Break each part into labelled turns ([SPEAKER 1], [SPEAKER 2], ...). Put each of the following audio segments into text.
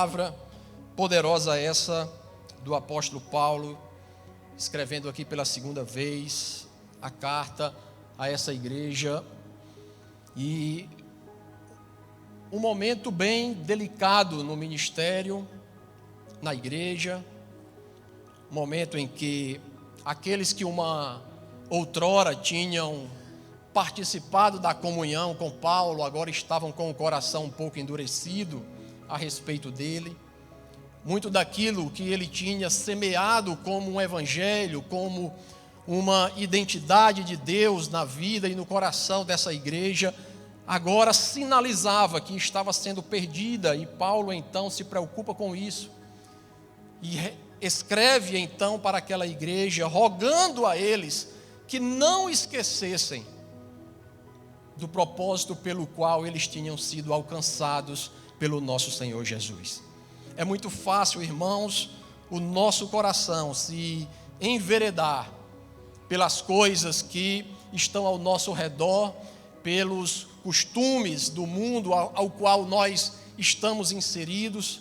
[SPEAKER 1] Palavra poderosa essa do apóstolo Paulo, escrevendo aqui pela segunda vez a carta a essa igreja, e um momento bem delicado no ministério, na igreja, um momento em que aqueles que uma outrora tinham participado da comunhão com Paulo, agora estavam com o coração um pouco endurecido a respeito dele. Muito daquilo que ele tinha semeado como um evangelho, como uma identidade de Deus na vida e no coração dessa igreja, agora sinalizava que estava sendo perdida, e Paulo então se preocupa com isso e escreve então para aquela igreja, rogando a eles que não esquecessem do propósito pelo qual eles tinham sido alcançados pelo nosso Senhor Jesus. É muito fácil, irmãos, o nosso coração se enveredar pelas coisas que estão ao nosso redor, pelos costumes do mundo ao qual nós estamos inseridos,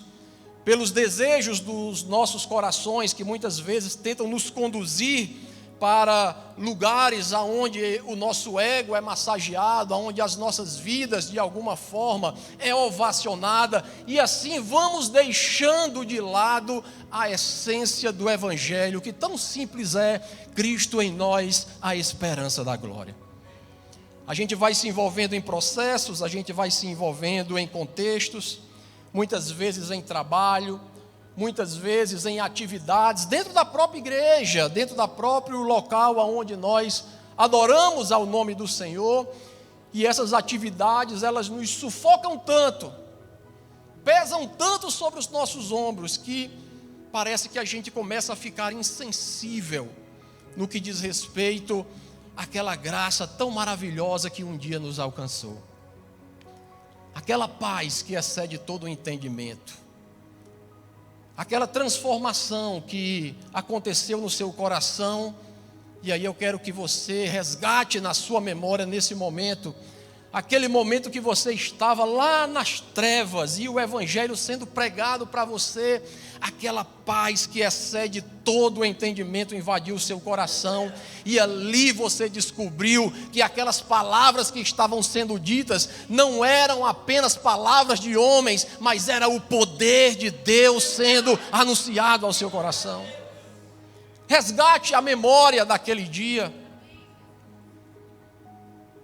[SPEAKER 1] pelos desejos dos nossos corações que muitas vezes tentam nos conduzir para lugares aonde o nosso ego é massageado, aonde as nossas vidas de alguma forma é ovacionada, e assim vamos deixando de lado a essência do evangelho, que tão simples é: Cristo em nós, a esperança da glória. A gente vai se envolvendo em processos, a gente vai se envolvendo em contextos, muitas vezes em trabalho, muitas vezes em atividades dentro da própria igreja, dentro do próprio local onde nós adoramos ao nome do Senhor, e essas atividades, elas nos sufocam tanto, pesam tanto sobre os nossos ombros, que parece que a gente começa a ficar insensível no que diz respeito àquela graça tão maravilhosa que um dia nos alcançou, aquela paz que excede todo o entendimento, aquela transformação que aconteceu no seu coração. E aí eu quero que você resgate na sua memória nesse momento, aquele momento que você estava lá nas trevas e o evangelho sendo pregado para você, aquela paz que excede todo o entendimento invadiu o seu coração, e ali você descobriu que aquelas palavras que estavam sendo ditas não eram apenas palavras de homens, mas era o poder de Deus sendo anunciado ao seu coração. Resgate a memória daquele dia,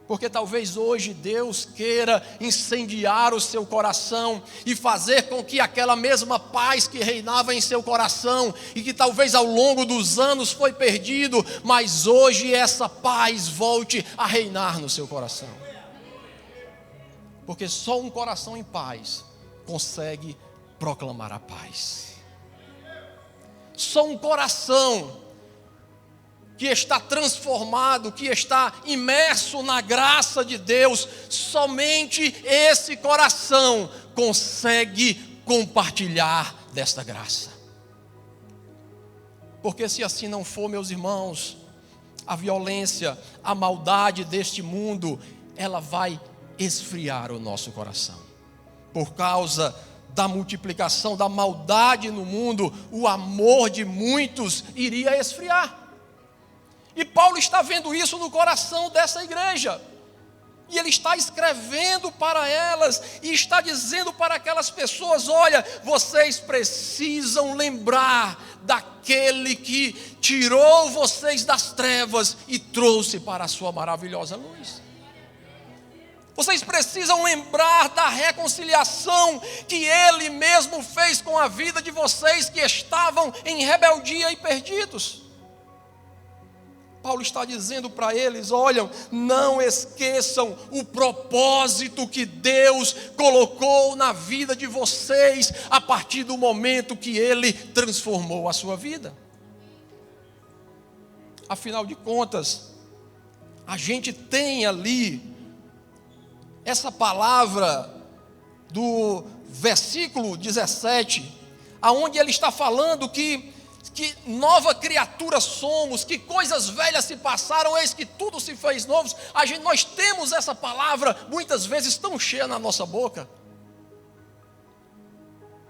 [SPEAKER 1] porque talvez hoje Deus queira incendiar o seu coração e fazer com que aquela mesma paz que reinava em seu coração e que talvez ao longo dos anos foi perdido, mas hoje essa paz volte a reinar no seu coração. Porque só um coração em paz consegue proclamar a paz. Só um coração que está transformado, que está imerso na graça de Deus, somente esse coração consegue compartilhar desta graça. Porque se assim não for, meus irmãos, a violência, a maldade deste mundo, ela vai esfriar o nosso coração. Por causa da multiplicação da maldade no mundo, o amor de muitos iria esfriar. E Paulo está vendo isso no coração dessa igreja, e ele está escrevendo para elas, e está dizendo para aquelas pessoas: olha, vocês precisam lembrar daquele que tirou vocês das trevas e trouxe para a sua maravilhosa luz. Vocês precisam lembrar da reconciliação que ele mesmo fez com a vida de vocês que estavam em rebeldia e perdidos. Paulo está dizendo para eles: olha, não esqueçam o propósito que Deus colocou na vida de vocês a partir do momento que Ele transformou a sua vida. Afinal de contas, a gente tem ali essa palavra do versículo 17, aonde ele está falando que nova criatura somos, que coisas velhas se passaram, eis que tudo se fez novo. Nós temos essa palavra muitas vezes tão cheia na nossa boca,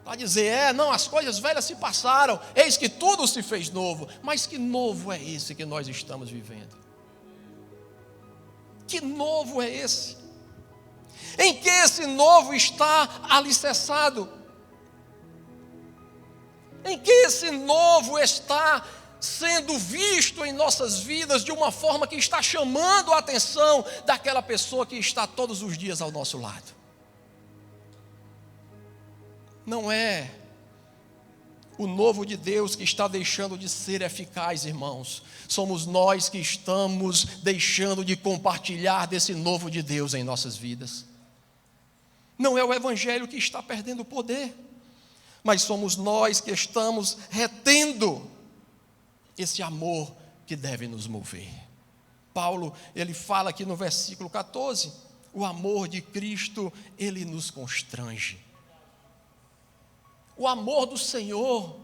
[SPEAKER 1] Para dizer, não, as coisas velhas se passaram, eis que tudo se fez novo. Mas que novo é esse que nós estamos vivendo? Que novo é esse? Em que esse novo está alicerçado? Em que esse novo está sendo visto em nossas vidas de uma forma que está chamando a atenção daquela pessoa que está todos os dias ao nosso lado? Não é o novo de Deus que está deixando de ser eficaz, irmãos. Somos nós que estamos deixando de compartilhar desse novo de Deus em nossas vidas. Não é o evangelho que está perdendo o poder, mas somos nós que estamos retendo esse amor que deve nos mover. Paulo, ele fala aqui no versículo 14, o amor de Cristo, ele nos constrange. O amor do Senhor,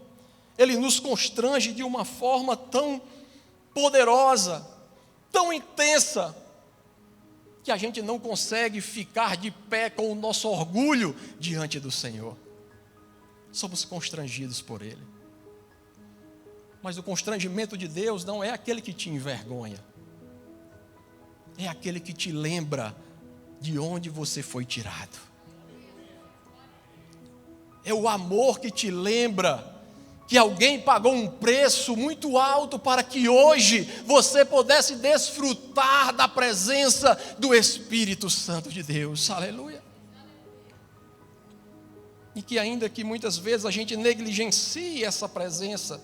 [SPEAKER 1] ele nos constrange de uma forma tão poderosa, tão intensa, que a gente não consegue ficar de pé com o nosso orgulho diante do Senhor. Somos constrangidos por Ele. Mas o constrangimento de Deus não é aquele que te envergonha, é aquele que te lembra de onde você foi tirado. É o amor que te lembra que alguém pagou um preço muito alto para que hoje você pudesse desfrutar da presença do Espírito Santo de Deus. Aleluia. E que ainda que muitas vezes a gente negligencie essa presença,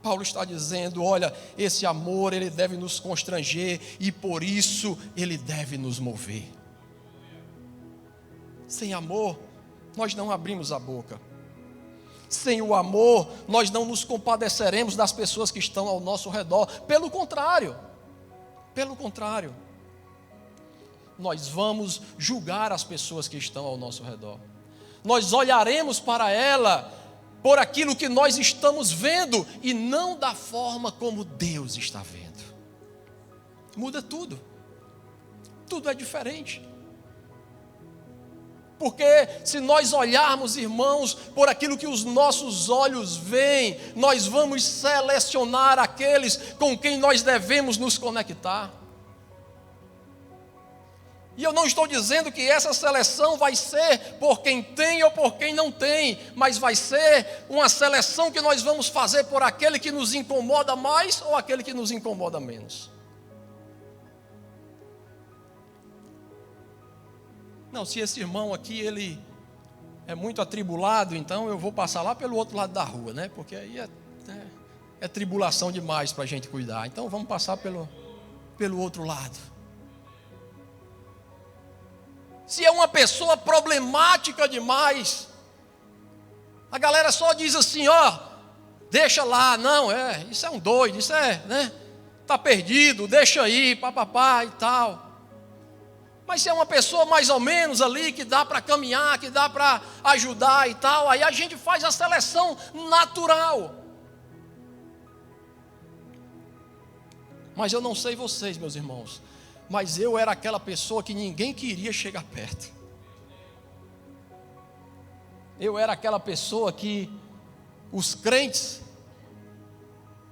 [SPEAKER 1] Paulo está dizendo, olha, esse amor ele deve nos constranger e por isso ele deve nos mover. Sem amor, nós não abrimos a boca. Sem o amor, nós não nos compadeceremos das pessoas que estão ao nosso redor. Pelo contrário, nós vamos julgar as pessoas que estão ao nosso redor. Nós olharemos para ela por aquilo que nós estamos vendo e não da forma como Deus está vendo. Muda tudo. Tudo é diferente. Porque se nós olharmos, irmãos, por aquilo que os nossos olhos veem, nós vamos selecionar aqueles com quem nós devemos nos conectar. E eu não estou dizendo que essa seleção vai ser por quem tem ou por quem não tem, mas vai ser uma seleção que nós vamos fazer por aquele que nos incomoda mais ou aquele que nos incomoda menos. Não, se esse irmão aqui, ele é muito atribulado, então eu vou passar lá pelo outro lado da rua, né? Porque aí é tribulação demais para a gente cuidar. Então vamos passar pelo outro lado. Se é uma pessoa problemática demais, a galera só diz assim, deixa lá, não, isso é um doido, isso tá perdido, deixa aí, papapá e tal. Mas se é uma pessoa mais ou menos ali, que dá para caminhar, que dá para ajudar e tal, aí a gente faz a seleção natural. Mas eu não sei vocês, meus irmãos, mas eu era aquela pessoa que ninguém queria chegar perto. Eu era aquela pessoa que os crentes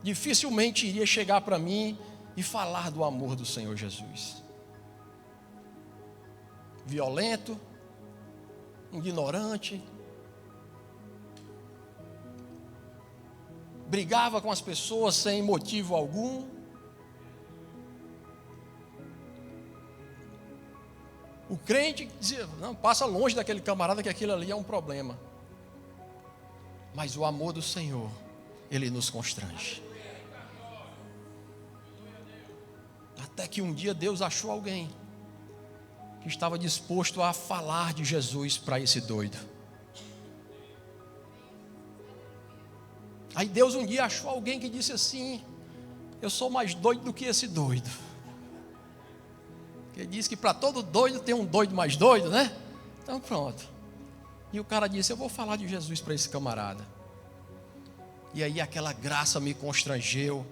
[SPEAKER 1] dificilmente iriam chegar para mim e falar do amor do Senhor Jesus. Violento, ignorante, brigava com as pessoas sem motivo algum. O crente dizia, não, passa longe daquele camarada que aquilo ali é um problema. Mas o amor do Senhor, ele nos constrange. Até que um dia Deus achou alguém que estava disposto a falar de Jesus para esse doido. Aí Deus um dia achou alguém que disse assim, eu sou mais doido do que esse doido. Ele diz que para todo doido tem um doido mais doido, né? Então pronto. E o cara disse, eu vou falar de Jesus para esse camarada. E aí aquela graça me constrangeu.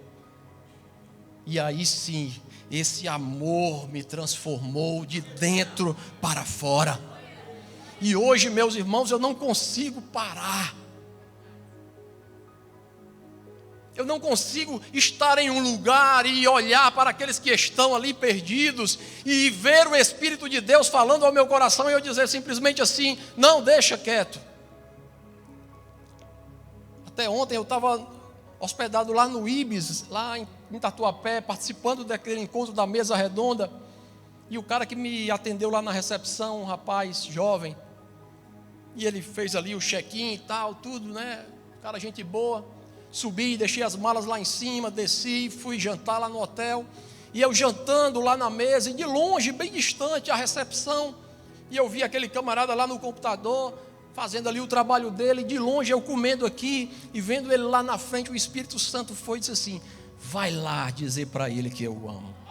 [SPEAKER 1] E aí sim, esse amor me transformou de dentro para fora. E hoje, meus irmãos, eu não consigo parar. Eu não consigo estar em um lugar e olhar para aqueles que estão ali perdidos e ver o Espírito de Deus falando ao meu coração e eu dizer simplesmente assim: não, deixa quieto. Até ontem eu estava hospedado lá no Ibis, lá em Tatuapé, participando daquele encontro da mesa redonda. E o cara que me atendeu lá na recepção, um rapaz jovem, e ele fez ali o check-in e tal, tudo, né? Cara, gente boa. Subi, deixei as malas lá em cima, desci, fui jantar lá no hotel. E eu jantando lá na mesa, e de longe, bem distante, a recepção. E eu vi aquele camarada lá no computador, fazendo ali o trabalho dele. De longe, eu comendo aqui, e vendo ele lá na frente, o Espírito Santo foi e disse assim: vai lá dizer para ele que eu o amo.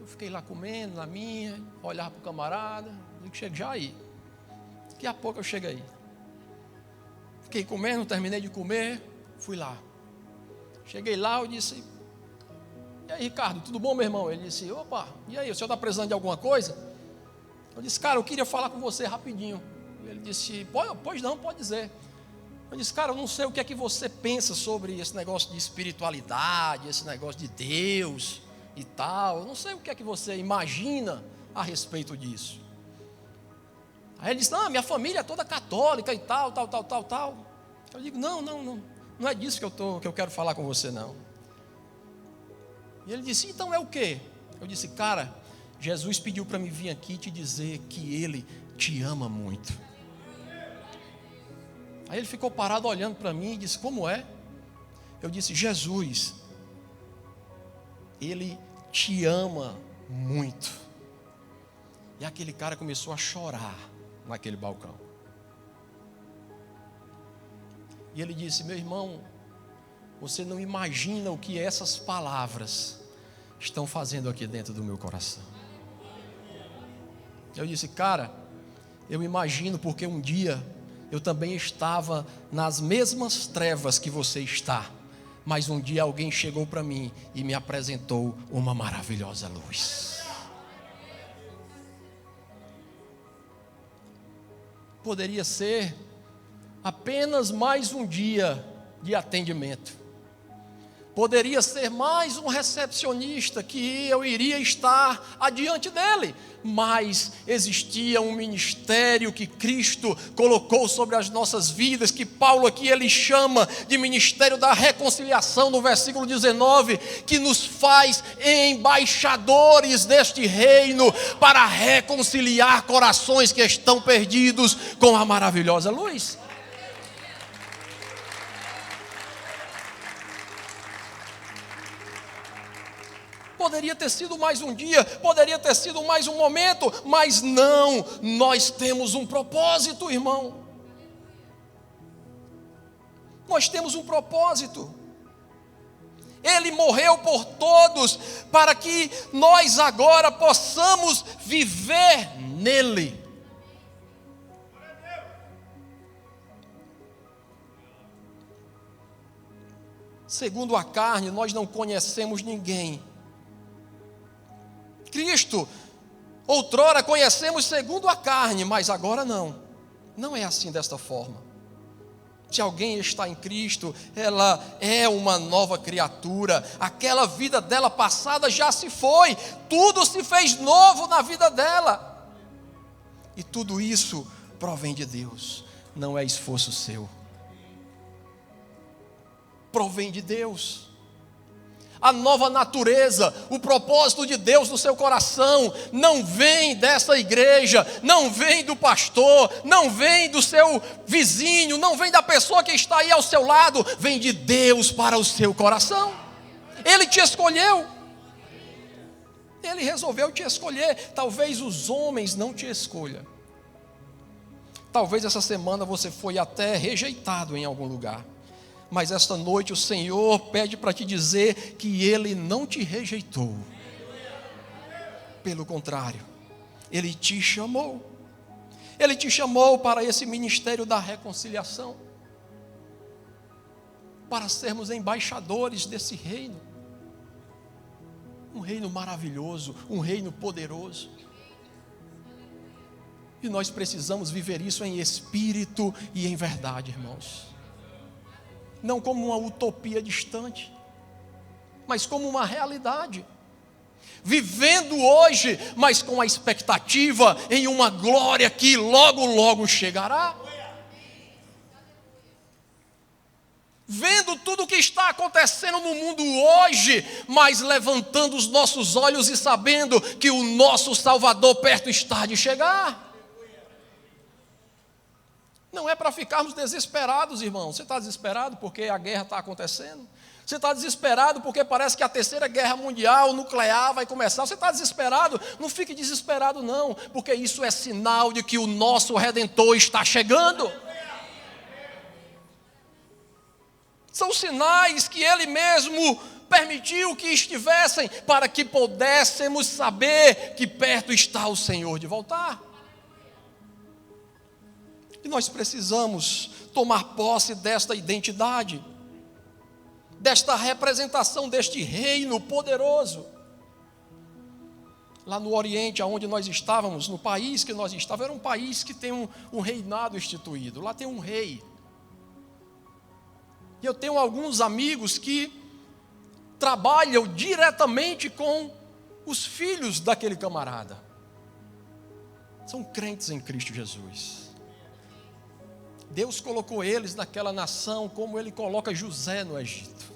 [SPEAKER 1] Eu fiquei lá comendo, na minha, olhava para o camarada, digo, chega já aí. Daqui a pouco eu chego aí. Fiquei comendo, terminei de comer, fui lá. Cheguei lá, eu disse: e aí, Ricardo, tudo bom, meu irmão? Ele disse: opa, e aí, o senhor está precisando de alguma coisa? Eu disse: cara, eu queria falar com você rapidinho. Ele disse: pois não, pode dizer. Eu disse: cara, eu não sei o que é que você pensa sobre esse negócio de espiritualidade, esse negócio de Deus e tal. Eu não sei o que é que você imagina a respeito disso. Aí ele disse: não, minha família é toda católica e tal. Eu digo: não é disso que eu quero falar com você, não. E ele disse: então é o quê? Eu disse: cara, Jesus pediu para mim vir aqui te dizer que Ele te ama muito. Aí ele ficou parado olhando para mim e disse: como é? Eu disse: Jesus, Ele te ama muito. E aquele cara começou a chorar naquele balcão. E ele disse: meu irmão, você não imagina o que essas palavras estão fazendo aqui dentro do meu coração. Eu disse: cara, eu imagino, porque um dia eu também estava nas mesmas trevas que você está, mas um dia alguém chegou para mim e me apresentou uma maravilhosa luz. Poderia ser apenas mais um dia de atendimento. Poderia ser mais um recepcionista que eu iria estar adiante dele. Mas existia um ministério que Cristo colocou sobre as nossas vidas, que Paulo aqui ele chama de ministério da reconciliação, no versículo 19, que nos faz embaixadores deste reino para reconciliar corações que estão perdidos com a maravilhosa luz. Poderia ter sido mais um dia, poderia ter sido mais um momento, mas não, nós temos um propósito, irmão. Nós temos um propósito. Ele morreu por todos, para que nós agora possamos viver nele. Segundo a carne, nós não conhecemos ninguém. Cristo, outrora conhecemos segundo a carne, mas agora não é assim desta forma. Se alguém está em Cristo, ela é uma nova criatura, aquela vida dela passada já se foi, tudo se fez novo na vida dela, e tudo isso provém de Deus, não é esforço seu, provém de Deus. A nova natureza, o propósito de Deus no seu coração, não vem dessa igreja, não vem do pastor, não vem do seu vizinho, não vem da pessoa que está aí ao seu lado, vem de Deus para o seu coração. Ele te escolheu, Ele resolveu te escolher. Talvez os homens não te escolham, talvez essa semana você foi até rejeitado em algum lugar. Mas esta noite o Senhor pede para te dizer que Ele não te rejeitou. Pelo contrário, Ele te chamou. Ele te chamou para esse ministério da reconciliação, para sermos embaixadores desse reino. Um reino maravilhoso, um reino poderoso. E nós precisamos viver isso em espírito e em verdade, irmãos. Não como uma utopia distante, mas como uma realidade. Vivendo hoje, mas com a expectativa em uma glória que logo, logo chegará. Vendo tudo o que está acontecendo no mundo hoje, mas levantando os nossos olhos e sabendo que o nosso Salvador perto está de chegar. Não é para ficarmos desesperados, irmão. Você está desesperado porque a guerra está acontecendo? Você está desesperado porque parece que a terceira guerra mundial nuclear vai começar? Você está desesperado? Não fique desesperado não, porque isso é sinal de que o nosso Redentor está chegando. São sinais que Ele mesmo permitiu que estivessem para que pudéssemos saber que perto está o Senhor de voltar. E nós precisamos tomar posse desta identidade, desta representação deste reino poderoso. Lá no Oriente, onde nós estávamos, no país que nós estávamos, era um país que tem um reinado instituído. Lá tem um rei. E eu tenho alguns amigos que trabalham diretamente com os filhos daquele camarada. São crentes em Cristo Jesus. Deus colocou eles naquela nação como Ele coloca José no Egito.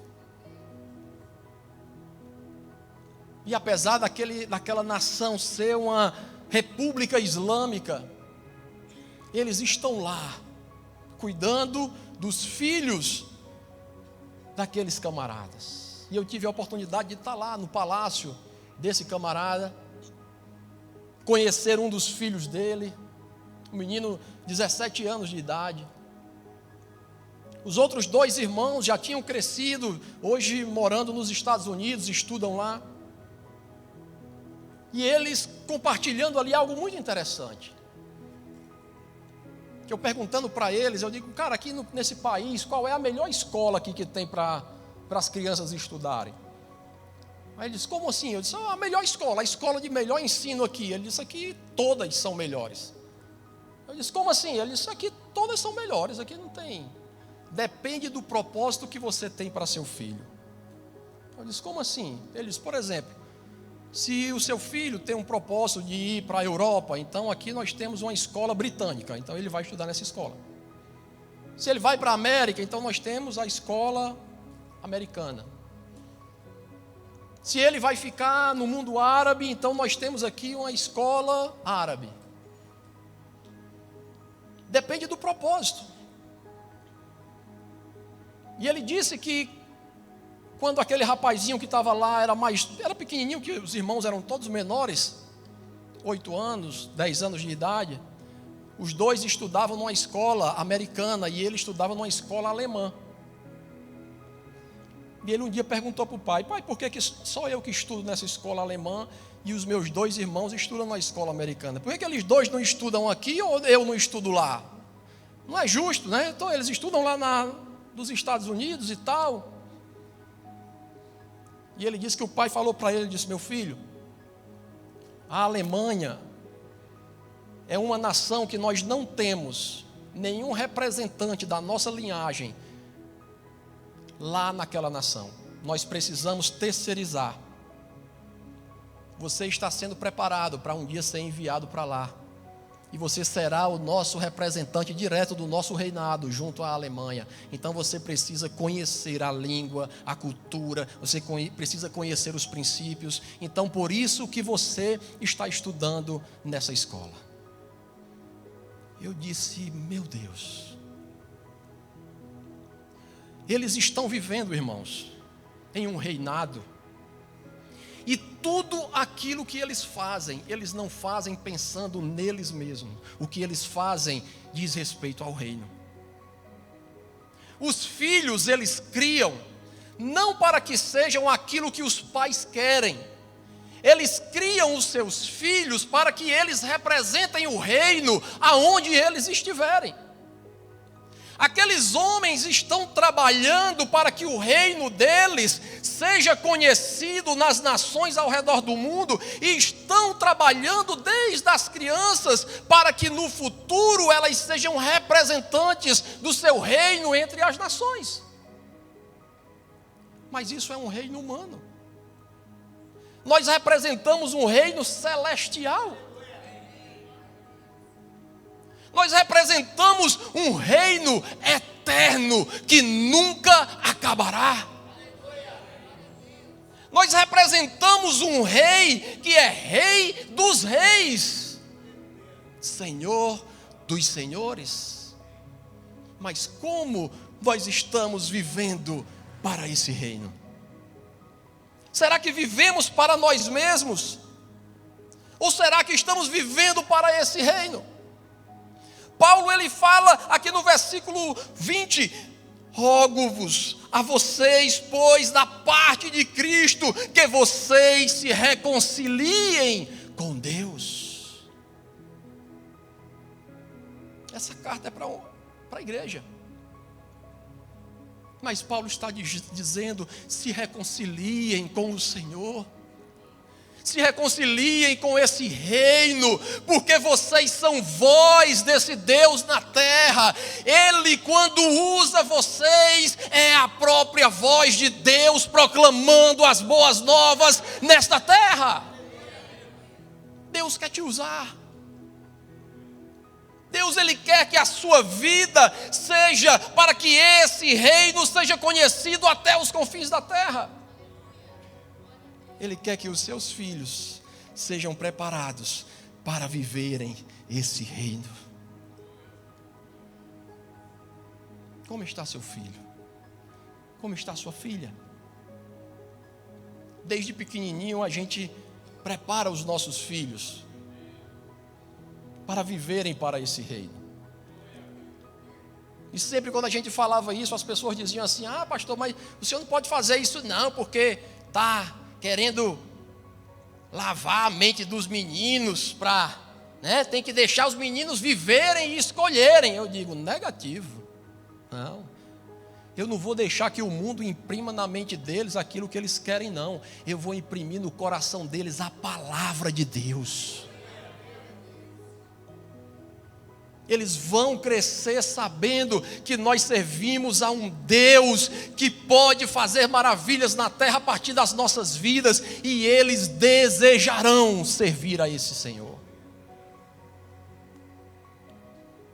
[SPEAKER 1] E apesar daquela nação ser uma república islâmica, eles estão lá, cuidando dos filhos daqueles camaradas. E eu tive a oportunidade de estar lá no palácio desse camarada, conhecer um dos filhos dele, um menino de 17 anos de idade. Os outros 2 irmãos já tinham crescido, hoje morando nos Estados Unidos, estudam lá. E eles compartilhando ali algo muito interessante. Que eu perguntando para eles, eu digo, cara, aqui nesse país, qual é a melhor escola aqui que tem para as crianças estudarem? Aí ele disse, como assim? Eu disse, a melhor escola, a escola de melhor ensino aqui. Ele disse, aqui todas são melhores. Eu disse, como assim? Ele disse, aqui todas são melhores, aqui não tem. Depende do propósito que você tem para seu filho. Eu disse, como assim? Ele disse, por exemplo, se o seu filho tem um propósito de ir para a Europa, então aqui nós temos uma escola britânica, então ele vai estudar nessa escola. Se ele vai para a América, então nós temos a escola americana. Se ele vai ficar no mundo árabe, então nós temos aqui uma escola árabe. Depende do propósito. E ele disse que quando aquele rapazinho que estava lá era pequenininho, que os irmãos eram todos menores, 8 anos, 10 anos de idade, os 2 estudavam numa escola americana e ele estudava numa escola alemã. E ele um dia perguntou para o pai, por que só eu que estudo nessa escola alemã e os meus 2 irmãos estudam na escola americana? Por que eles 2 não estudam aqui ou eu não estudo lá? Não é justo, né? Então eles estudam lá nos Estados Unidos e tal. E ele disse que o pai falou para ele, disse, meu filho, a Alemanha é uma nação que nós não temos nenhum representante da nossa linhagem lá naquela nação. Nós precisamos terceirizar. Você está sendo preparado para um dia ser enviado para lá. E você será o nosso representante direto do nosso reinado junto à Alemanha. Então você precisa conhecer a língua, a cultura, você precisa conhecer os princípios. Então por isso que você está estudando nessa escola. Eu disse, meu Deus. Eles estão vivendo, irmãos, em um reinado. E tudo aquilo que eles fazem, eles não fazem pensando neles mesmos. O que eles fazem diz respeito ao reino. Os filhos eles criam, não para que sejam aquilo que os pais querem. Eles criam os seus filhos para que eles representem o reino aonde eles estiverem. Aqueles homens estão trabalhando para que o reino deles seja conhecido nas nações ao redor do mundo, e estão trabalhando desde as crianças para que no futuro elas sejam representantes do seu reino entre as nações. Mas isso é um reino humano. Nós representamos um reino celestial. Nós representamos um reino eterno que nunca acabará. Nós representamos um rei que é rei dos reis, Senhor dos senhores. Mas como nós estamos vivendo para esse reino? Será que vivemos para nós mesmos? Ou será que estamos vivendo para esse reino? Paulo, ele fala aqui no versículo 20: rogo-vos a vocês, pois, da parte de Cristo, que vocês se reconciliem com Deus. Essa carta é para a igreja. Mas Paulo está dizendo: se reconciliem com o Senhor. Se reconciliem com esse reino, porque vocês são voz desse Deus na terra. Ele, quando usa vocês, é a própria voz de Deus proclamando as boas novas nesta terra. Deus quer te usar. Deus, ele quer que a sua vida seja para que esse reino seja conhecido até os confins da terra. Ele quer que os seus filhos sejam preparados para viverem esse reino. Como está seu filho? Como está sua filha? Desde pequenininho a gente prepara os nossos filhos para viverem para esse reino. E sempre quando a gente falava isso, as pessoas diziam assim: ah, pastor, mas o senhor não pode fazer isso não, porque está querendo lavar a mente dos meninos para, tem que deixar os meninos viverem e escolherem. Eu digo: negativo. Não. Eu não vou deixar que o mundo imprima na mente deles aquilo que eles querem, não. Eu vou imprimir no coração deles a palavra de Deus. Eles vão crescer sabendo que nós servimos a um Deus que pode fazer maravilhas na terra a partir das nossas vidas, e eles desejarão servir a esse Senhor.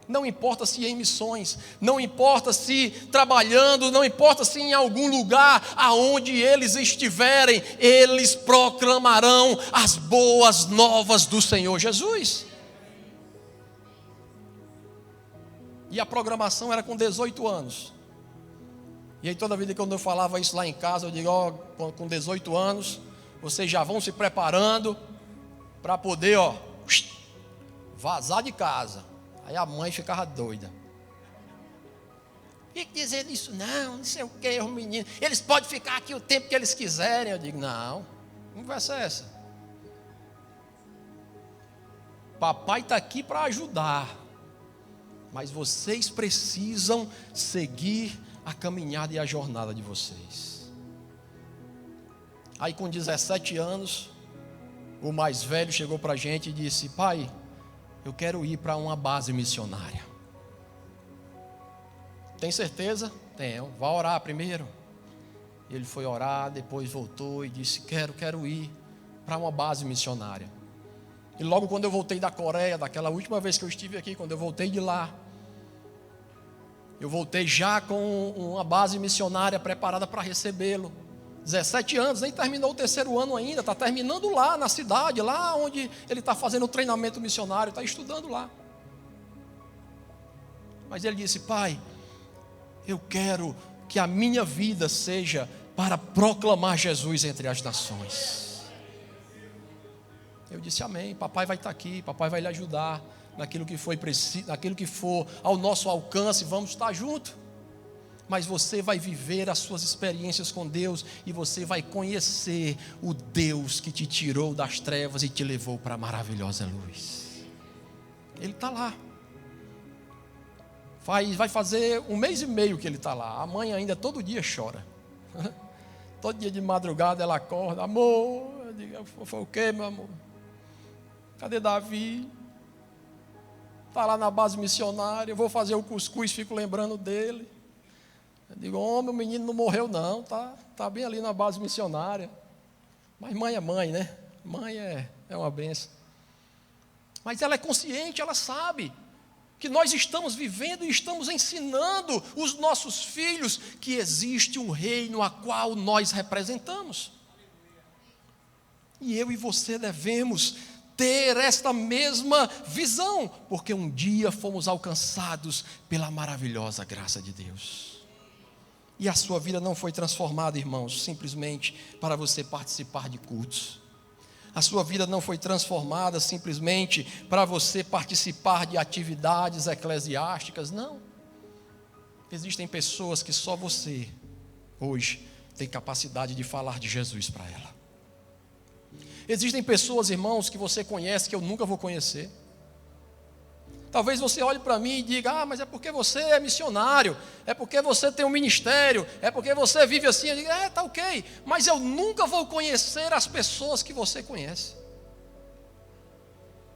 [SPEAKER 1] Não importa se em missões, não importa se trabalhando, não importa se em algum lugar aonde eles estiverem, eles proclamarão as boas novas do Senhor Jesus. E a programação era com 18 anos. E aí toda vida que eu falava isso lá em casa, eu digo: com 18 anos, vocês já vão se preparando para poder, vazar de casa. Aí a mãe ficava doida. Fique dizendo isso não sei o que, os meninos, eles podem ficar aqui o tempo que eles quiserem. Eu digo: não, que conversa é essa? Papai está aqui para ajudar. Mas vocês precisam seguir a caminhada e a jornada de vocês. Aí com 17 anos, o mais velho chegou para a gente e disse: pai, eu quero ir para uma base missionária. Tem certeza? Tenho. Vá orar primeiro. Ele foi orar, depois voltou e disse: quero ir para uma base missionária. E logo quando eu voltei da Coreia, daquela última vez que eu estive aqui, quando eu voltei de lá, eu voltei já com uma base missionária preparada para recebê-lo. 17 anos, nem terminou o 3º ano ainda, está terminando lá na cidade, lá onde ele está fazendo o treinamento missionário, está estudando lá. Mas ele disse: pai, eu quero que a minha vida seja para proclamar Jesus entre as nações. Eu disse: amém, papai vai estar aqui, papai vai lhe ajudar naquilo que foi preciso, naquilo que for ao nosso alcance, vamos estar juntos. Mas você vai viver as suas experiências com Deus e você vai conhecer o Deus que te tirou das trevas e te levou para a maravilhosa luz. Ele está lá. Vai fazer 1 mês e meio que ele está lá. A mãe ainda todo dia chora. Todo dia de madrugada ela acorda. Amor, eu digo, foi o quê, meu amor? Cadê Davi? Está lá na base missionária. Eu vou fazer o cuscuz, fico lembrando dele. Eu digo, homem, o menino não morreu não. Tá bem ali na base missionária. Mas mãe é mãe, né? Mãe é uma bênção. Mas ela é consciente, ela sabe que nós estamos vivendo e estamos ensinando os nossos filhos que existe um reino a qual nós representamos. E eu e você devemos ter esta mesma visão, porque um dia fomos alcançados pela maravilhosa graça de Deus. E a sua vida não foi transformada, irmãos, simplesmente para você participar de cultos. A sua vida não foi transformada simplesmente para você participar de atividades eclesiásticas, não. Existem pessoas que só você, hoje, tem capacidade de falar de Jesus para ela. Existem pessoas, irmãos, que você conhece que eu nunca vou conhecer. Talvez você olhe para mim e diga, mas é porque você é missionário, é porque você tem um ministério, é porque você vive assim. Eu digo, tá ok, mas eu nunca vou conhecer as pessoas que você conhece.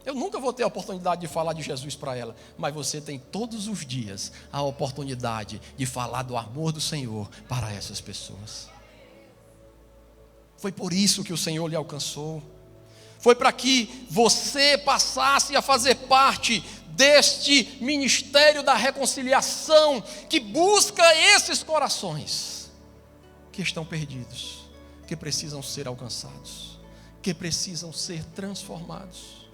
[SPEAKER 1] Eu nunca vou ter a oportunidade de falar de Jesus para ela, mas você tem todos os dias a oportunidade de falar do amor do Senhor para essas pessoas. Foi por isso que o Senhor lhe alcançou. Foi para que você passasse a fazer parte deste ministério da reconciliação, que busca esses corações que estão perdidos, que precisam ser alcançados, que precisam ser transformados.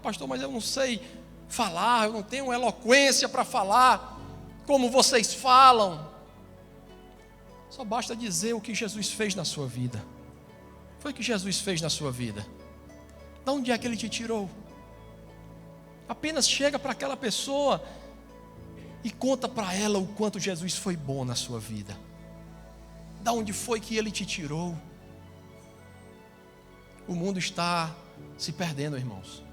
[SPEAKER 1] Pastor, mas eu não sei falar, eu não tenho eloquência para falar como vocês falam. Só basta dizer o que Jesus fez na sua vida. Foi o que Jesus fez na sua vida. De onde é que Ele te tirou? Apenas chega para aquela pessoa e conta para ela o quanto Jesus foi bom na sua vida. De onde foi que Ele te tirou? O mundo está se perdendo, irmãos.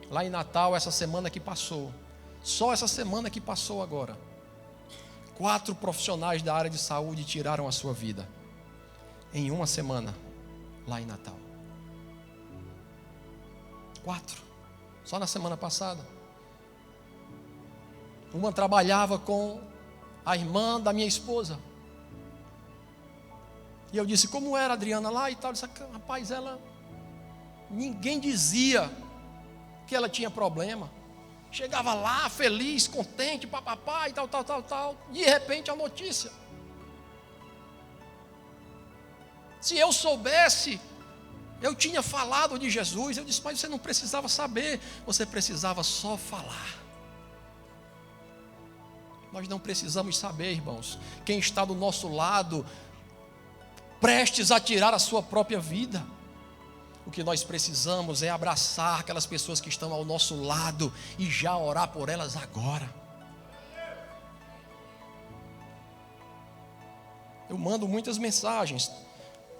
[SPEAKER 1] Lá em Natal, essa semana que passou, só essa semana que passou agora, 4 profissionais da área de saúde tiraram a sua vida. Em uma semana, lá em Natal. 4. Só na semana passada. Uma trabalhava com a irmã da minha esposa. E eu disse, como era a Adriana lá e tal? Eu disse, rapaz, ninguém dizia que ela tinha problema. Chegava lá, feliz, contente, papapá e tal. De repente a notícia. Se eu soubesse, eu tinha falado de Jesus. Eu disse, mas você não precisava saber, você precisava só falar. Nós não precisamos saber, irmãos, quem está do nosso lado, prestes a tirar a sua própria vida. O que nós precisamos é abraçar aquelas pessoas que estão ao nosso lado e já orar por elas agora. Eu mando muitas mensagens.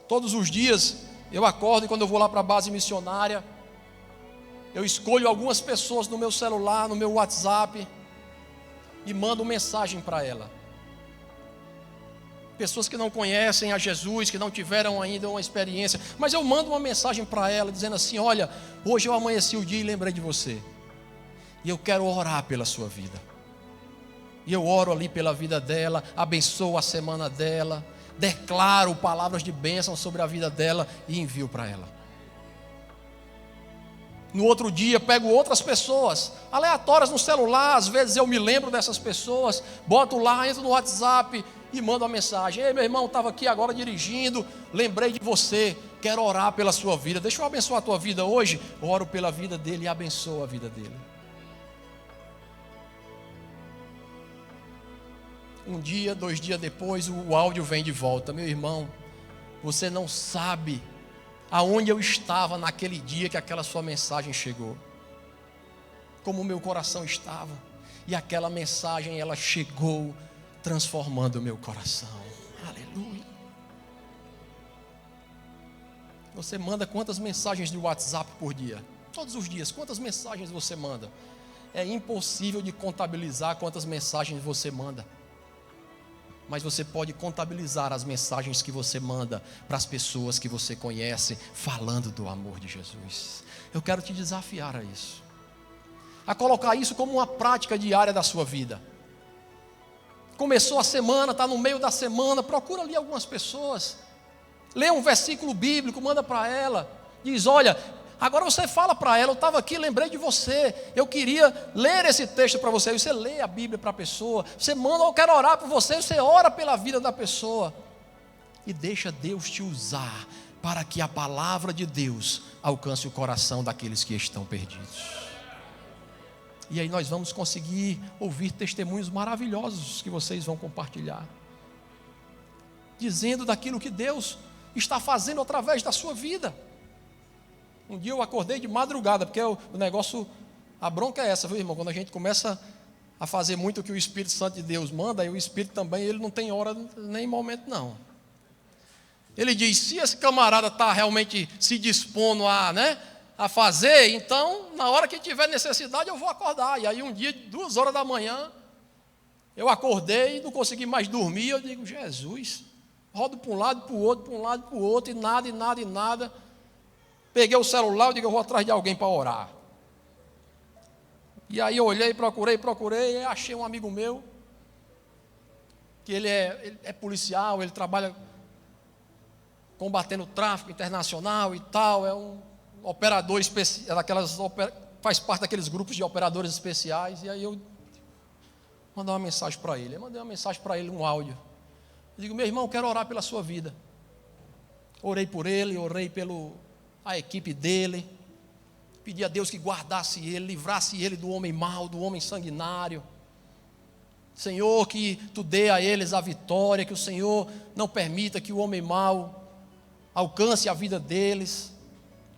[SPEAKER 1] Todos os dias eu acordo e quando eu vou lá para a base missionária, eu escolho algumas pessoas no meu celular, no meu WhatsApp e mando mensagem para ela. Pessoas que não conhecem a Jesus, que não tiveram ainda uma experiência, mas eu mando uma mensagem para ela dizendo assim, olha, hoje eu amanheci o dia e lembrei de você, e eu quero orar pela sua vida, e eu oro ali pela vida dela, abençoo a semana dela, declaro palavras de bênção sobre a vida dela e envio para ela. No outro dia pego outras pessoas aleatórias no celular, às vezes eu me lembro dessas pessoas, boto lá, entro no WhatsApp e mando uma mensagem, ei meu irmão, estava aqui agora dirigindo, lembrei de você, quero orar pela sua vida, deixa eu abençoar a tua vida hoje, oro pela vida dele e abençoo a vida dele. Um dia, 2 dias depois, o áudio vem de volta, meu irmão, você não sabe aonde eu estava naquele dia que aquela sua mensagem chegou, como o meu coração estava, e aquela mensagem ela chegou transformando o meu coração. Aleluia. Você manda quantas mensagens de WhatsApp por dia? Todos os dias, quantas mensagens você manda? é impossível de contabilizar quantas mensagens você manda. Mas você pode contabilizar as mensagens que você manda para as pessoas que você conhece, falando do amor de Jesus. Eu quero te desafiar a isso, a colocar isso como uma prática diária da sua vida. Começou a semana, está no meio da semana, procura ali algumas pessoas, lê um versículo bíblico, manda para ela, diz: olha, agora você fala para ela, eu estava aqui, lembrei de você, eu queria ler esse texto para você. Aí você lê a Bíblia para a pessoa, você manda: eu quero orar por você, você ora pela vida da pessoa, e deixa Deus te usar, para que a palavra de Deus alcance o coração daqueles que estão perdidos. E aí nós vamos conseguir ouvir testemunhos maravilhosos que vocês vão compartilhar, dizendo daquilo que Deus está fazendo através da sua vida. Um dia eu acordei de madrugada, porque o negócio, a bronca é essa, viu, irmão? Quando a gente começa a fazer muito o que o Espírito Santo de Deus manda, aí o Espírito também, ele não tem hora nem momento não. Ele diz: se esse camarada está realmente se dispondo a fazer, então na hora que tiver necessidade eu vou acordar. E aí um dia, 2 horas da manhã, eu acordei e não consegui mais dormir. Eu digo: Jesus, rodo para um lado, para o outro, para um lado, para o outro, e nada, e nada, e nada. Peguei o celular, eu digo: eu vou atrás de alguém para orar. E aí eu olhei, procurei, e achei um amigo meu, que ele é policial, ele trabalha combatendo o tráfico internacional e tal, é um operador especial, faz parte daqueles grupos de operadores especiais. E aí eu mandei uma mensagem para ele, um áudio. Eu digo: meu irmão, quero orar pela sua vida. Orei por ele, orei pela equipe dele, pedi a Deus que guardasse ele, livrasse ele do homem mau, do homem sanguinário. Senhor, que Tu dê a eles a vitória, que o Senhor não permita que o homem mau alcance a vida deles.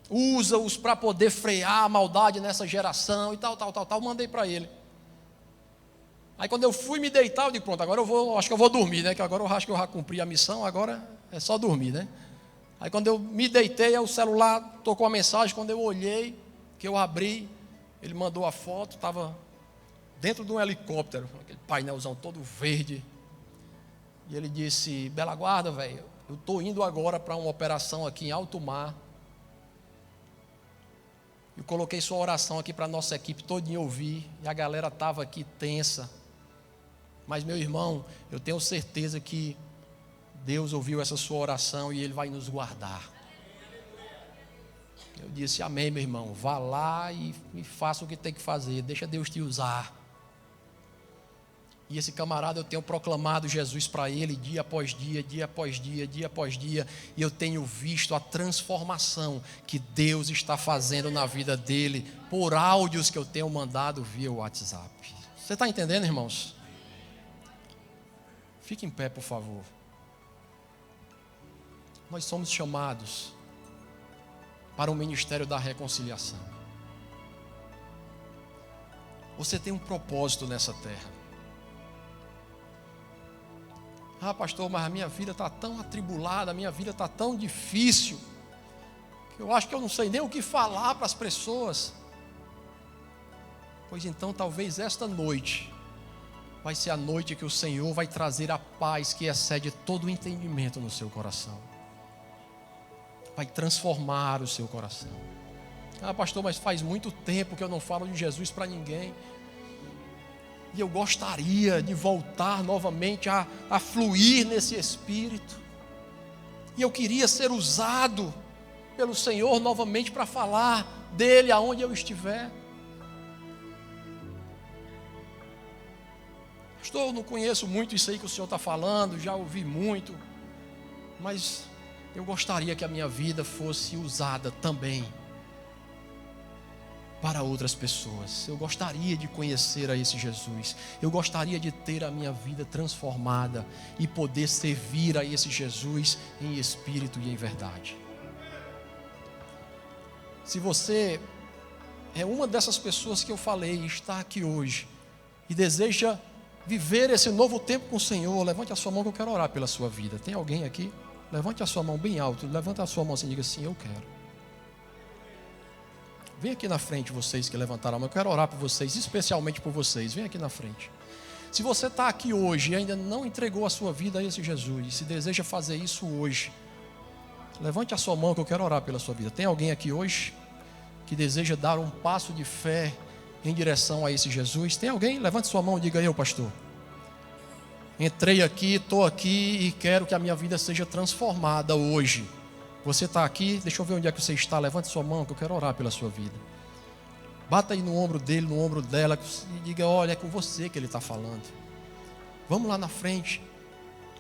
[SPEAKER 1] Usa-os para poder frear a maldade nessa geração e tal. Mandei para ele. Aí quando eu fui me deitar, eu digo: pronto, agora acho que eu vou dormir, né? Que agora eu acho que eu já cumpri a missão, agora é só dormir, né? Aí quando eu me deitei, o celular tocou a mensagem. Quando eu olhei, que eu abri, ele mandou a foto, estava dentro de um helicóptero, aquele painelzão todo verde. E ele disse: Bela Guarda, velho, eu estou indo agora para uma operação aqui em alto mar. Eu coloquei sua oração aqui para a nossa equipe todinha ouvir, e a galera estava aqui tensa. Mas, meu irmão, eu tenho certeza que Deus ouviu essa sua oração e Ele vai nos guardar. Eu disse: amém, meu irmão, vá lá e faça o que tem que fazer, deixa Deus te usar. E esse camarada, eu tenho proclamado Jesus para ele dia após dia, dia após dia, dia após dia, e eu tenho visto a transformação que Deus está fazendo na vida dele, por áudios que eu tenho mandado via WhatsApp. Você está entendendo, irmãos? Fique em pé, por favor. Nós somos chamados para o ministério da reconciliação. Você tem um propósito nessa terra. Ah, pastor, mas a minha vida está tão atribulada, a minha vida está tão difícil, que eu acho que eu não sei nem o que falar para as pessoas. Pois então, talvez esta noite vai ser a noite que o Senhor vai trazer a paz que excede todo o entendimento no seu coração. Vai transformar o seu coração. Ah, pastor, mas faz muito tempo que eu não falo de Jesus para ninguém. E eu gostaria de voltar novamente a fluir nesse Espírito. E eu queria ser usado pelo Senhor novamente para falar dele aonde eu estiver. Pastor, eu não conheço muito isso aí que o Senhor está falando, já ouvi muito. Mas eu gostaria que a minha vida fosse usada também para outras pessoas. Eu gostaria de conhecer a esse Jesus. Eu gostaria de ter a minha vida transformada e poder servir a esse Jesus em espírito e em verdade. Se você é uma dessas pessoas que eu falei, está aqui hoje e deseja viver esse novo tempo com o Senhor, levante a sua mão que eu quero orar pela sua vida. Tem alguém aqui? Levante a sua mão bem alto. Levanta a sua mão assim e diga assim: eu quero. Vem aqui na frente, vocês que levantaram a mão. Eu quero orar por vocês, especialmente por vocês. Vem aqui na frente. Se você está aqui hoje e ainda não entregou a sua vida a esse Jesus, se deseja fazer isso hoje, levante a sua mão que eu quero orar pela sua vida. Tem alguém aqui hoje que deseja dar um passo de fé em direção a esse Jesus? Tem alguém? Levante sua mão e diga: eu, pastor, entrei aqui, estou aqui e quero que a minha vida seja transformada hoje. Você está aqui? Deixa eu ver onde é que você está. Levante sua mão que eu quero orar pela sua vida. Bata aí no ombro dele, no ombro dela e diga: olha, é com você que ele está falando. Vamos lá na frente.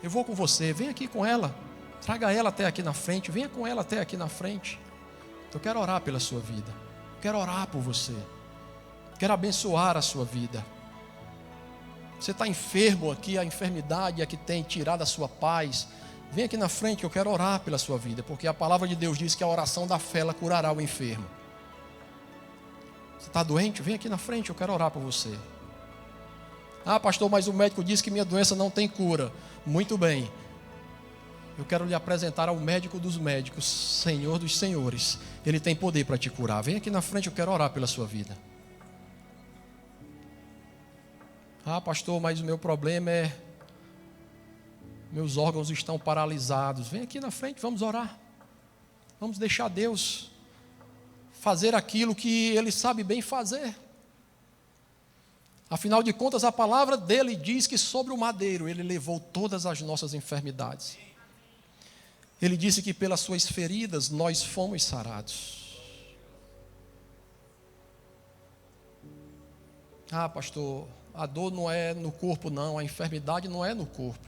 [SPEAKER 1] Eu vou com você. Vem aqui com ela. Traga ela até aqui na frente. Venha com ela até aqui na frente. Eu quero orar pela sua vida. Quero orar por você. Quero abençoar a sua vida. Você está enfermo aqui, a enfermidade é que tem tirado a sua paz. Vem aqui na frente que eu quero orar pela sua vida, porque a palavra de Deus diz que a oração da fé ela curará o enfermo. Você está doente? Vem aqui na frente, eu quero orar por você. Ah, pastor, mas o médico disse que minha doença não tem cura. Muito bem. Eu quero lhe apresentar ao médico dos médicos, Senhor dos senhores. Ele tem poder para te curar. Vem aqui na frente, eu quero orar pela sua vida. Ah, pastor, mas o meu problema é... meus órgãos estão paralisados. Vem aqui na frente, vamos orar. Vamos deixar Deus fazer aquilo que Ele sabe bem fazer. Afinal de contas, a palavra dele diz que sobre o madeiro Ele levou todas as nossas enfermidades. Ele disse que pelas suas feridas nós fomos sarados. Ah, pastor, a dor não é no corpo não, a enfermidade não é no corpo.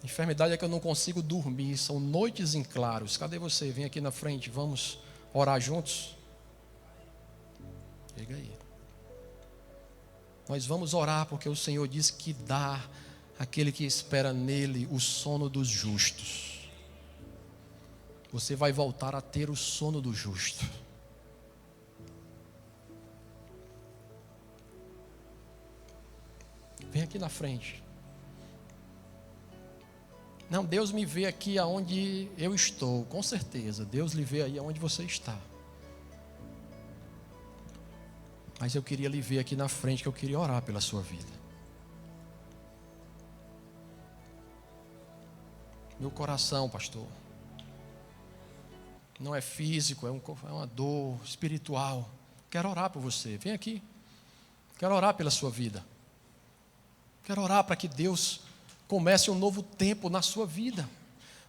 [SPEAKER 1] A enfermidade é que eu não consigo dormir, são noites em claros. Cadê você? Vem aqui na frente, vamos orar juntos. Chega aí. Nós vamos orar porque o Senhor diz que dá àquele que espera nele o sono dos justos. Você vai voltar a ter o sono do justo. Vem aqui na frente. Não, Deus me vê aqui aonde eu estou, com certeza. Deus lhe vê aí aonde você está. Mas eu queria lhe ver aqui na frente, que eu queria orar pela sua vida. Meu coração, pastor, não é físico, é uma dor espiritual. Quero orar por você, vem aqui. Quero orar pela sua vida. Quero orar para que Deus comece um novo tempo na sua vida.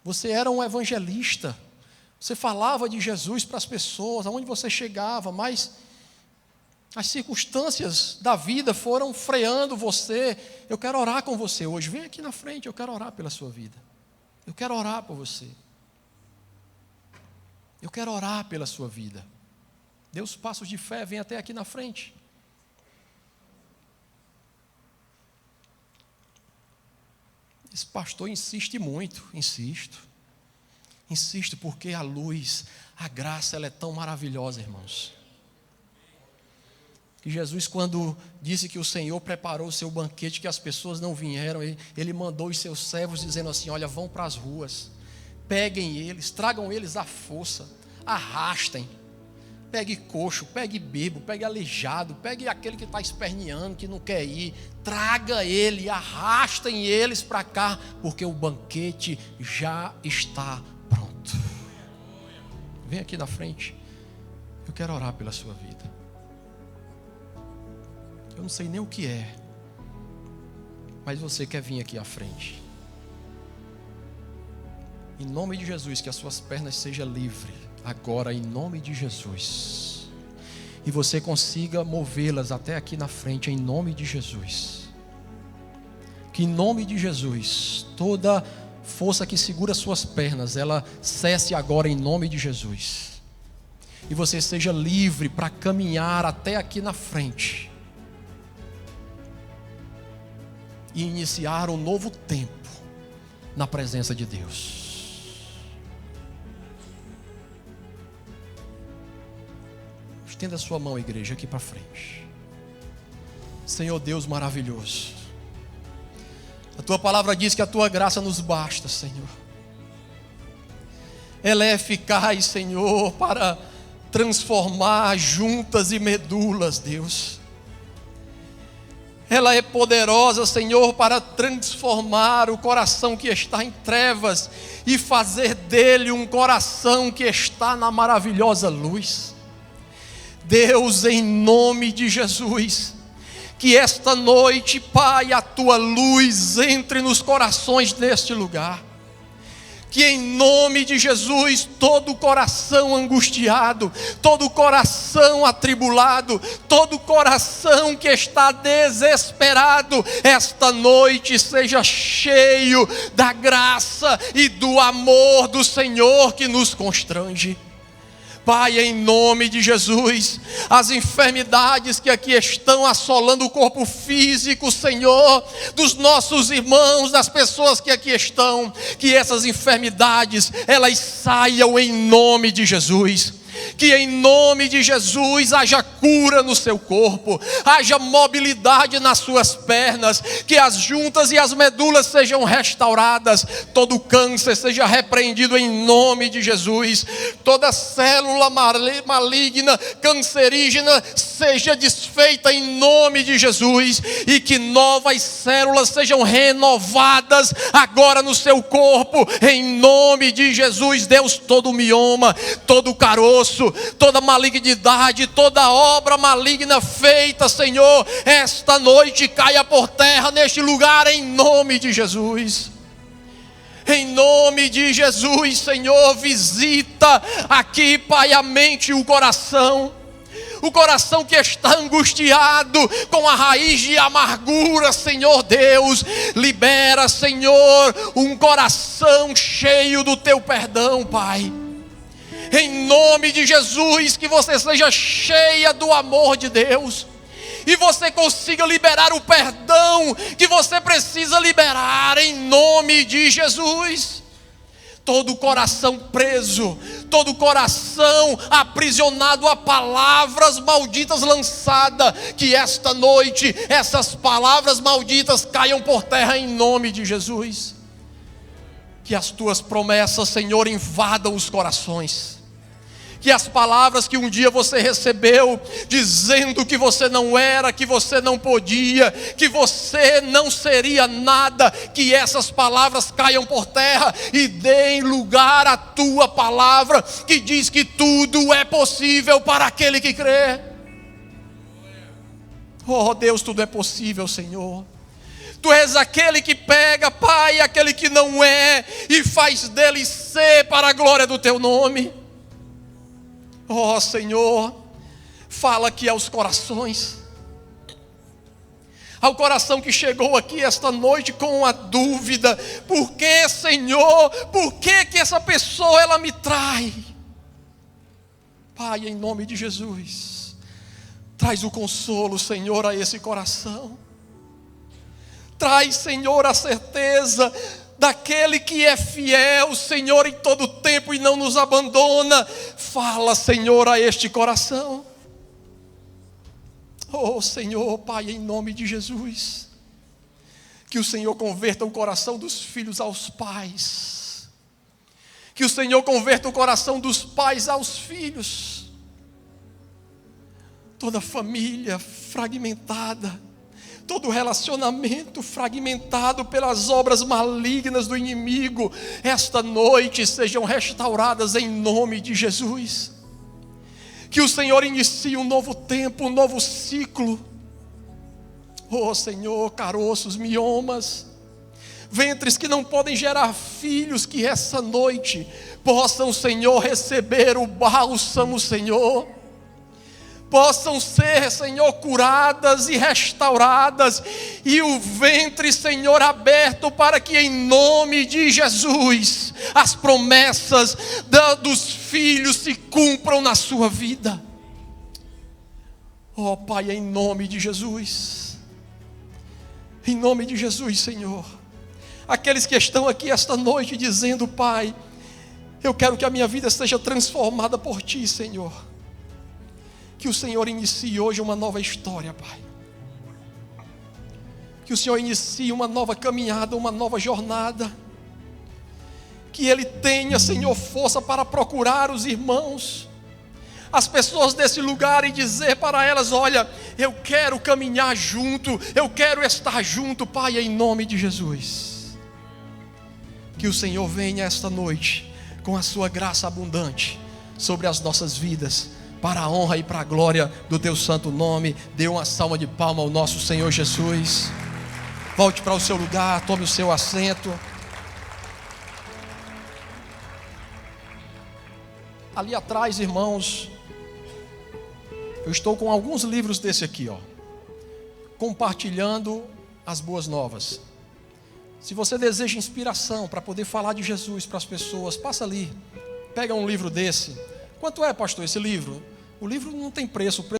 [SPEAKER 1] Você era um evangelista. Você falava de Jesus para as pessoas, aonde você chegava, mas as circunstâncias da vida foram freando você. Eu quero orar com você hoje. Vem aqui na frente, eu quero orar pela sua vida. Eu quero orar por você. Eu quero orar pela sua vida. Dê os passos de fé, vem até aqui na frente. Esse pastor insiste muito, insisto porque a luz, a graça, ela é tão maravilhosa, irmãos. Que Jesus, quando disse que o Senhor preparou o seu banquete, que as pessoas não vieram, Ele mandou os seus servos dizendo assim: olha, vão para as ruas, peguem eles, tragam eles à força, arrastem. Pegue coxo, pegue bêbado, pegue aleijado, pegue aquele que está esperneando, que não quer ir. Traga ele, arrastem eles para cá, porque o banquete já está pronto. Vem aqui na frente. Eu quero orar pela sua vida. Eu não sei nem o que é, mas você quer vir aqui à frente. Em nome de Jesus, que as suas pernas sejam livres. Agora, em nome de Jesus. E você consiga movê-las até aqui na frente, em nome de Jesus. Que em nome de Jesus, toda força que segura suas pernas, ela cesse agora em nome de Jesus. E você seja livre para caminhar até aqui na frente. E iniciar um novo tempo na presença de Deus. Estenda a sua mão, igreja, aqui para frente. Senhor Deus maravilhoso, a tua palavra diz que a tua graça nos basta, Senhor. Ela é eficaz, Senhor, para transformar juntas e medulas, Deus. Ela é poderosa, Senhor, para transformar o coração que está em trevas e fazer dele um coração que está na maravilhosa luz. Deus, em nome de Jesus, que esta noite, Pai, a Tua luz entre nos corações deste lugar. Que em nome de Jesus, todo coração angustiado, todo coração atribulado, todo coração que está desesperado, esta noite seja cheio da graça e do amor do Senhor que nos constrange. Pai, em nome de Jesus, as enfermidades que aqui estão assolando o corpo físico, Senhor, dos nossos irmãos, das pessoas que aqui estão, que essas enfermidades, elas saiam em nome de Jesus. Que em nome de Jesus haja cura no seu corpo, haja mobilidade nas suas pernas, que as juntas e as medulas sejam restauradas, todo câncer seja repreendido em nome de Jesus, toda célula maligna, cancerígena seja desfeita em nome de Jesus, e que novas células sejam renovadas agora no seu corpo, em nome de Jesus. Deus, todo mioma, todo caroço, toda malignidade, toda obra maligna feita, Senhor, esta noite caia por terra neste lugar em nome de Jesus. Em nome de Jesus, Senhor, visita aqui, Pai, a mente e o coração que está angustiado com a raiz de amargura, Senhor Deus, libera, Senhor, um coração cheio do Teu perdão, Pai. Em nome de Jesus, que você seja cheia do amor de Deus, e você consiga liberar o perdão que você precisa liberar, em nome de Jesus. Todo coração preso, todo coração aprisionado a palavras malditas lançadas, que esta noite essas palavras malditas caiam por terra em nome de Jesus. Que as Tuas promessas, Senhor, invadam os corações. Que as palavras que um dia você recebeu, dizendo que você não era, que você não podia, que você não seria nada, que essas palavras caiam por terra e deem lugar à Tua palavra, que diz que tudo é possível para aquele que crê. Oh Deus, tudo é possível, Senhor. Tu és aquele que pega, Pai, aquele que não é, e faz dele ser para a glória do Teu nome. Oh Senhor, fala aqui aos corações, ao coração que chegou aqui esta noite com a dúvida: por que, Senhor, por que essa pessoa ela me trai? Pai, em nome de Jesus, traz o consolo, Senhor, a esse coração. Traz, Senhor, a certeza daquele que é fiel, Senhor, em todo tempo e não nos abandona. Fala, Senhor, a este coração. Oh Senhor, Pai, em nome de Jesus, que o Senhor converta o coração dos filhos aos pais, que o Senhor converta o coração dos pais aos filhos. Toda família fragmentada, todo relacionamento fragmentado pelas obras malignas do inimigo, esta noite sejam restauradas em nome de Jesus. Que o Senhor inicie um novo tempo, um novo ciclo. Oh Senhor, caroços, miomas, ventres que não podem gerar filhos, que essa noite possam, Senhor, receber o bálsamo, Senhor. Possam ser, Senhor, curadas e restauradas, e o ventre, Senhor, aberto, para que em nome de Jesus as promessas dos filhos se cumpram na sua vida. Oh Pai, em nome de Jesus, em nome de Jesus, Senhor, aqueles que estão aqui esta noite dizendo: Pai, eu quero que a minha vida seja transformada por Ti, Senhor. Que o Senhor inicie hoje uma nova história, Pai. Que o Senhor inicie uma nova caminhada, uma nova jornada. Que Ele tenha, Senhor, força para procurar os irmãos, as pessoas desse lugar e dizer para elas: olha, eu quero caminhar junto, eu quero estar junto, Pai, em nome de Jesus. Que o Senhor venha esta noite com a sua graça abundante sobre as nossas vidas, para a honra e para a glória do teu santo nome. Dê uma salva de palma ao nosso Senhor Jesus. Volte para o seu lugar, tome o seu assento. Ali atrás, irmãos, eu estou com alguns livros desse aqui, ó, compartilhando as boas novas. Se você deseja inspiração para poder falar de Jesus para as pessoas, passa ali, pega um livro desse. Quanto é, pastor, esse livro? O livro não tem preço, o preço